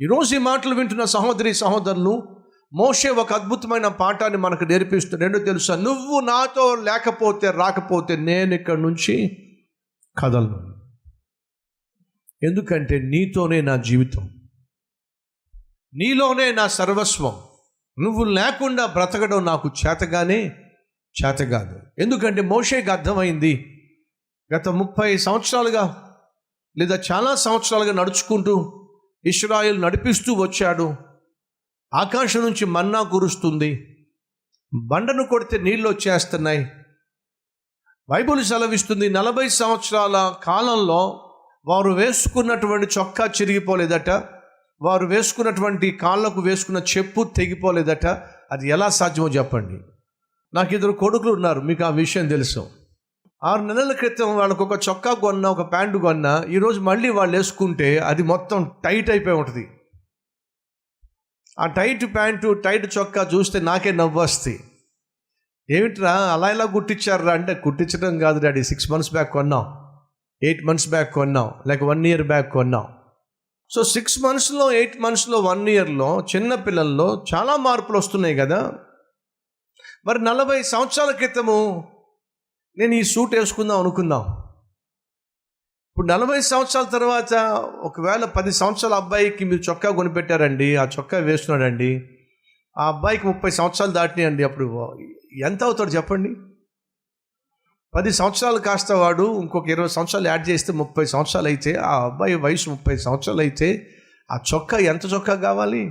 ఈరోజు ఈ మాటలు వింటున్న సహోదరి సహోదరులు, మోషే ఒక అద్భుతమైన పాఠాన్ని మనకు నేర్పిస్తున్నాడు. ఏంటో తెలుసా? నువ్వు నాతో రాకపోతే నేను ఇక్కడి నుంచి కదలను. ఎందుకంటే నీతోనే నా జీవితం, నీలోనే నా సర్వస్వం. నువ్వు లేకుండా బ్రతకడం నాకు చేత కాదు. ఎందుకంటే మోషేకి అర్థమైంది, గత 30 సంవత్సరాలుగా లేదా చాలా సంవత్సరాలుగా నడుచుకుంటూ ఇశ్రాయేలు నడిపిస్తూ వచ్చాడు. ఆకాశం నుంచి మన్నా కురుస్తుంది, బండను కొడితే నీళ్ళు వచ్చేస్తున్నాయి. బైబిల్ సెలవిస్తుంది 40 సంవత్సరాల కాలంలో వారు వేసుకున్నటువంటి చొక్కా చిరిగిపోలేదట, వారు వేసుకున్నటువంటి కాళ్ళకు వేసుకున్న చెప్పు తెగిపోలేదట. అది ఎలా సాధ్యమో చెప్పండి. నాకు 2 కొడుకులు ఉన్నారు, మీకు ఆ విషయం తెలుసు. 6 నెలల క్రితం వాళ్ళకు ఒక చొక్కా కొన్నా, ఒక ప్యాంటు కొన్నా, ఈరోజు మళ్ళీ వాళ్ళు వేసుకుంటే అది మొత్తం టైట్ అయిపోయి ఉంటుంది. ఆ టైట్ ప్యాంటు టైట్ చొక్కా చూస్తే నాకే నవ్వు వస్తాయి. ఏమిట్రా అలా ఇలా కుట్టించారా అంటే, కుట్టించడం కాదు డాడీ, 6 months బ్యాక్ కొన్నాం, 8 months బ్యాక్ కొన్నాం, లేక 1 year బ్యాక్ కొన్నాం. సో 6 monthsలో 8 monthsలో 1 yearలో చిన్న పిల్లల్లో చాలా మార్పులు వస్తున్నాయి కదా. మరి 40 సంవత్సరాల క్రితము నేను ఈ సూట్ వేసుకుందాం అనుకున్నాం. ఇప్పుడు 40 సంవత్సరాల తర్వాత ఒకవేళ 10 సంవత్సరాల అబ్బాయికి మీరు చొక్కా కొనిపెట్టారండి, ఆ చొక్కా వేస్తున్నాడండి, ఆ అబ్బాయికి 30 సంవత్సరాలు దాటినాయండి, అప్పుడు ఎంత అవుతాడు చెప్పండి? 10 సంవత్సరాలు కాస్త వాడు ఇంకొక 20 సంవత్సరాలు యాడ్ చేస్తే 30 సంవత్సరాలు అయితే, ఆ అబ్బాయి వయసు 30 సంవత్సరాలు అయితే ఆ చొక్కా ఎంత చొక్కా కావాలి,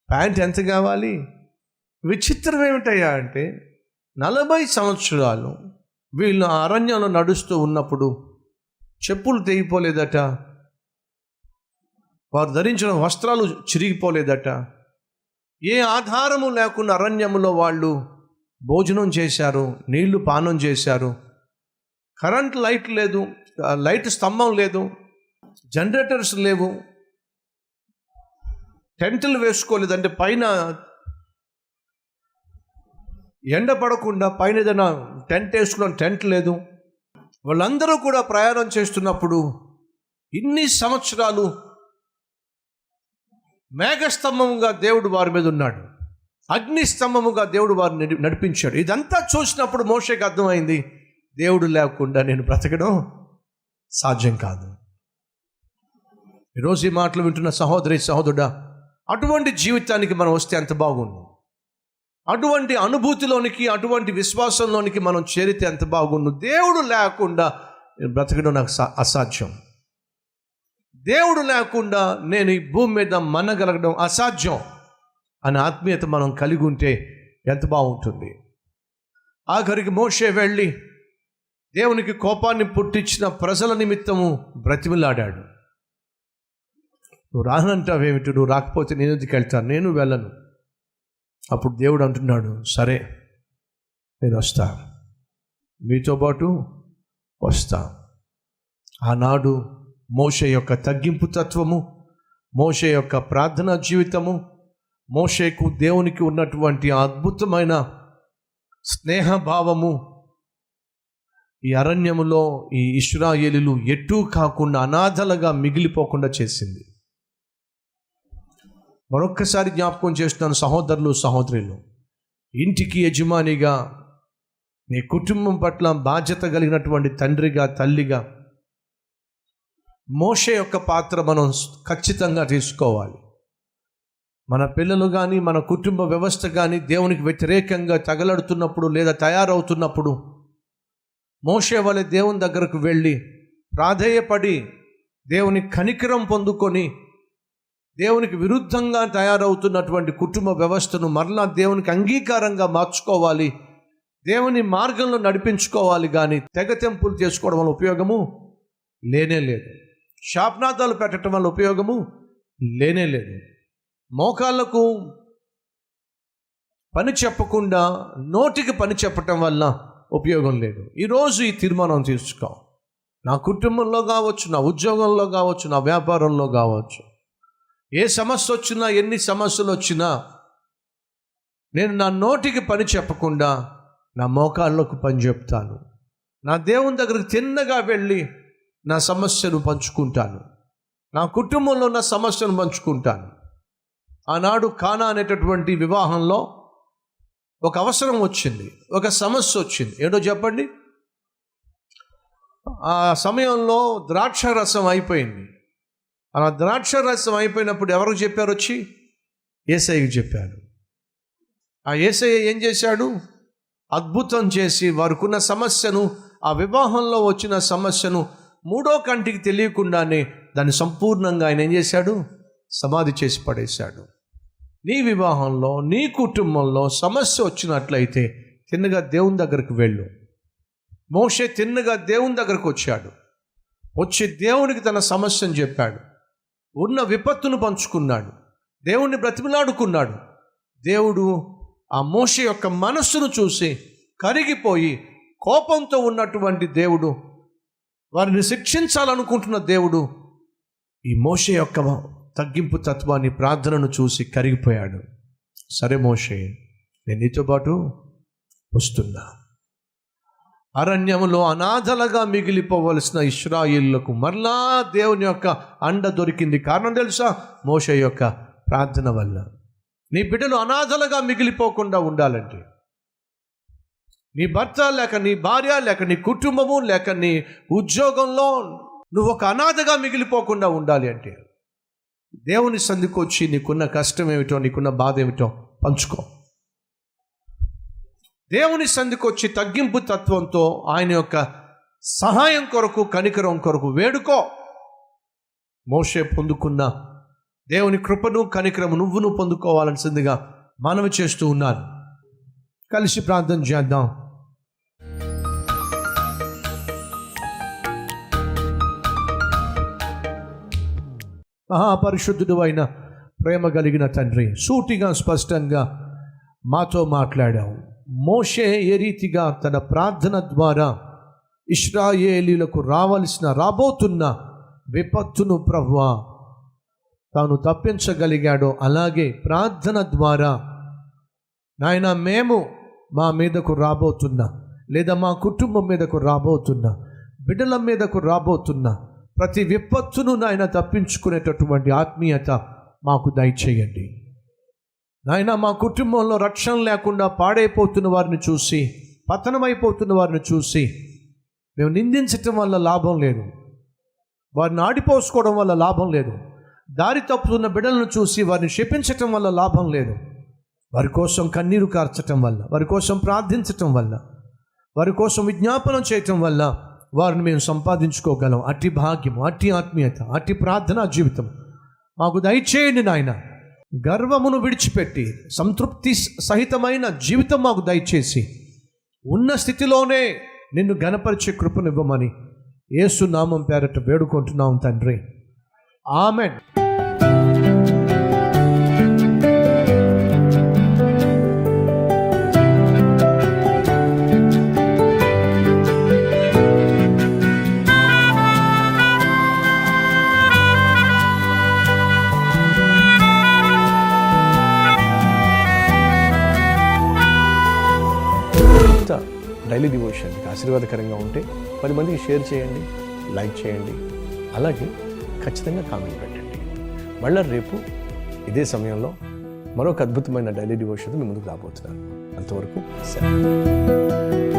ప్యాంట్ ఎంత కావాలి? విచిత్రం ఏమిటయ్యా అంటే 40 సంవత్సరాలు వీళ్ళు అరణ్యంలో నడుస్తూ ఉన్నప్పుడు చెప్పులు తెగిపోలేదట, వారు ధరించిన వస్త్రాలు చిరిగిపోలేదట. ఏ ఆధారము లేకుండా అరణ్యములో వాళ్ళు భోజనం చేశారు, నీళ్లు పానం చేశారు. కరెంట్ లైట్ లేదు, లైట్ స్తంభం లేదు, జనరేటర్స్ లేవు, టెంట్లు వేసుకోలేదు. అంటే పైన ఎండ పడకుండా పైన ఏదైనా టెంట్ వేసుకున్న టెంట్ లేదు. వాళ్ళందరూ కూడా ప్రయాణం చేస్తున్నప్పుడు ఇన్ని సంవత్సరాలు మేఘస్తంభముగా దేవుడు వారి మీద ఉన్నాడు, అగ్ని స్తంభముగా దేవుడు వారిని నడిపించాడు. ఇదంతా చూసినప్పుడు మోషేకి అర్థమైంది, దేవుడు లేకుండా నేను బ్రతకడం సాధ్యం కాదు. ఈరోజు ఈ మాటలు వింటున్న సహోదరి సహోదరుడా, అటువంటి జీవితానికి మనం వస్తే ఎంత బాగుండు, అటువంటి అనుభూతిలోనికి అటువంటి విశ్వాసంలోనికి మనం చేరితే ఎంత బాగుండు. దేవుడు లేకుండా బ్రతకడం నాకు అసాధ్యం, దేవుడు లేకుండా నేను ఈ భూమి మీద మనగలగడం అసాధ్యం అనే ఆత్మీయత మనం కలిగి ఉంటే ఎంత బాగుంటుంది. ఆఖరికి మోషే వెళ్ళి దేవునికి కోపాన్ని పుట్టించిన ప్రజల నిమిత్తము బ్రతిమిలాడాడు. నువ్వు రానంటావేమిటి, నువ్వు రాకపోతే నేను ఎందుకు వెళ్తాను, నేను వెళ్ళను. అప్పుడు దేవుడు అంటున్నాడు, సరే నేను వస్తా, మీతో పాటు వస్తా. ఆనాడు మోషే యొక్క తగ్గింపు తత్వము, మోషే యొక్క ప్రార్థనా జీవితము, మోషేకు దేవునికి ఉన్నటువంటి అద్భుతమైన స్నేహభావము ఈ అరణ్యములో ఈ ఇశ్రాయేలీలు ఎటూ కాకుండా అనాథలుగా మిగిలిపోకుండా చేసింది. మరొక్కసారి జ్ఞాపకం చేస్తున్నాను సహోదరులు సహోదరులు, ఇంటికి యజమానిగా, నీ కుటుంబం పట్ల బాధ్యత కలిగినటువంటి తండ్రిగా తల్లిగా మోషే యొక్క పాత్ర మనం ఖచ్చితంగా తీసుకోవాలి. మన పిల్లలు కానీ మన కుటుంబ వ్యవస్థ కానీ దేవునికి వ్యతిరేకంగా తగలడుతున్నప్పుడు లేదా తయారవుతున్నప్పుడు మోషే వలె దేవుని దగ్గరకు వెళ్ళి ప్రాధేయపడి దేవుని కనికరం పొందుకొని దేవునికి విరుద్ధంగా తయారవుతున్నటువంటి కుటుంబ వ్యవస్థను మరలా దేవునికి అంగీకారంగా మార్చుకోవాలి, దేవుని మార్గంలో నడిపించుకోవాలి. కానీ తెగతెంపులు చేసుకోవడం వల్ల ఉపయోగము లేనే లేదు, శాపనార్థాలు పెట్టడం వల్ల ఉపయోగము లేనే లేదు, మోకాళ్ళకు పని చెప్పకుండా నోటికి పని చెప్పటం వల్ల ఉపయోగం లేదు. ఈరోజు ఈ తీర్మానం తీసుకో, నా కుటుంబంలో కావచ్చు, నా ఉద్యోగంలో కావచ్చు, నా వ్యాపారంలో కావచ్చు, ఏ సమస్య వచ్చినా ఎన్ని సమస్యలు వచ్చినా నేను నా నోటికి పని చెప్పకుండా నా మోకాళ్ళకు పని చెప్తాను. నా దేవుని దగ్గరికి తిన్నగా వెళ్ళి నా సమస్యను పంచుకుంటాను. నా కుటుంబంలో ఉన్న సమస్యను పంచుకుంటాను. ఆనాడు కానా అనేటటువంటి వివాహంలో ఒక అవసరం వచ్చింది, ఒక సమస్య వచ్చింది. ఏంటో చెప్పండి. ఆ సమయంలో ద్రాక్ష రసం అయిపోయింది. అలా ద్రాక్ష రసం అయిపోయినప్పుడు ఎవరికి చెప్పారు? వచ్చి యేసయ్యకి చెప్పారు. ఆ యేసయ్య ఏం చేశాడు? అద్భుతం చేసి వారికున్న సమస్యను, ఆ వివాహంలో వచ్చిన సమస్యను మూడో కంటికి తెలియకుండానే దాన్ని సంపూర్ణంగా ఆయన ఏం చేశాడు? సమాధి చేసి పడేశాడు. నీ వివాహంలో, నీ కుటుంబంలో సమస్య వచ్చినట్లయితే తిన్నగా దేవుని దగ్గరికి వెళ్ళు. మోషే తిన్నగా దేవుని దగ్గరకు వచ్చాడు. వచ్చి దేవునికి తన సమస్యను చెప్పాడు. ఉన్న విపత్తును పంచుకున్నాడు. దేవుణ్ణి బ్రతిమలాడుకున్నాడు. దేవుడు ఆ మోషే యొక్క మనస్సును చూసి కరిగిపోయి, కోపంతో ఉన్నటువంటి దేవుడు, వారిని శిక్షించాలనుకుంటున్న దేవుడు ఈ మోషే యొక్క తగ్గింపు తత్వాన్ని, ప్రార్థనను చూసి కరిగిపోయాడు. సరే మోషే, నేను నీతో పాటు వస్తున్నా. అరణ్యములో అనాథలుగా మిగిలిపోవలసిన ఇశ్రాయేలులకు మరలా దేవుని యొక్క అండ దొరికింది. కారణం తెలుసా? మోషే యొక్క ప్రార్థన వల్ల. నీ బిడ్డలు అనాథలుగా మిగిలిపోకుండా ఉండాలంటే, నీ భర్త లేక నీ భార్య లేక నీ కుటుంబము లేక నీ ఉద్యోగంలో నువ్వు ఒక అనాథగా మిగిలిపోకుండా ఉండాలి అంటే దేవుని సంధికి వచ్చి నీకున్న కష్టం ఏమిటో, నీకున్న బాధ ఏమిటో పంచుకో. దేవుని సంధికి వచ్చి తగ్గింపు తత్వంతో ఆయన యొక్క సహాయం కొరకు, కనికరం కొరకు వేడుకో. మోషే పొందుకున్న దేవుని కృపను, కనికరము నువ్వును పొందుకోవాల్సిందిగా మనవి చేస్తూ ఉన్నారు. కలిసి ప్రార్థన చేద్దాం. మహాపరిశుద్ధుడు అయిన ప్రేమ కలిగిన తండ్రి, సూటిగా స్పష్టంగా మాతో మాట్లాడావు. మోషే ఏ రీతిగా తన ప్రార్థన ద్వారా ఇశ్రాయేలీలకు రాబోతున్న విపత్తును ప్రభువా తాను తప్పించగలిగాడో, అలాగే ప్రార్థన ద్వారా నాయన మేము మా మీదకు రాబోతున్నా, లేదా మా కుటుంబం మీదకు రాబోతున్నా, బిడ్డల మీదకు రాబోతున్నా ప్రతి విపత్తును నాయన తప్పించుకునేటటువంటి ఆత్మీయత మాకు దయచేయండి. నాయన మా కుటుంబంలో రక్షణ లేకుండా పాడైపోతున్న వారిని చూసి, పతనమైపోతున్న వారిని చూసి మేము నిందించటం వల్ల లాభం లేదు, వారిని ఆడిపోసుకోవడం వల్ల లాభం లేదు, దారి తప్పుతున్న బిడ్డలను చూసి వారిని శపించటం వల్ల లాభం లేదు. వారి కోసం కన్నీరు కార్చటం వల్ల, వారి కోసం ప్రార్థించటం వల్ల, వారి కోసం విజ్ఞాపనం చేయటం వల్ల వారిని మేము సంపాదించుకోగలం. అట్టి భాగ్యము, అట్టి ఆత్మీయత, అట్టి ప్రార్థనా జీవితం మాకు దయచేయండి నాయన. గర్వమును విడిచిపెట్టి సంతృప్తి సహితమైన జీవితం మాకు దయచేసి ఉన్న స్థితిలోనే నిన్ను ఘనపరిచే కృపనివ్వమని యేసు నామం పేరట వేడుకుంటున్నాం తండ్రి. ఆమెన్. డైలీ డివోషన్ మీకు ఆశీర్వాదకరంగా ఉంటే 10 మందికి షేర్ చేయండి, లైక్ చేయండి, అలాగే ఖచ్చితంగా కామెంట్ పెట్టండి. మళ్ళీ రేపు ఇదే సమయంలో మరొక అద్భుతమైన డైలీ డివోషన్ మీ ముందుకు రాబోతున్నాను. అంతవరకు సెలవు.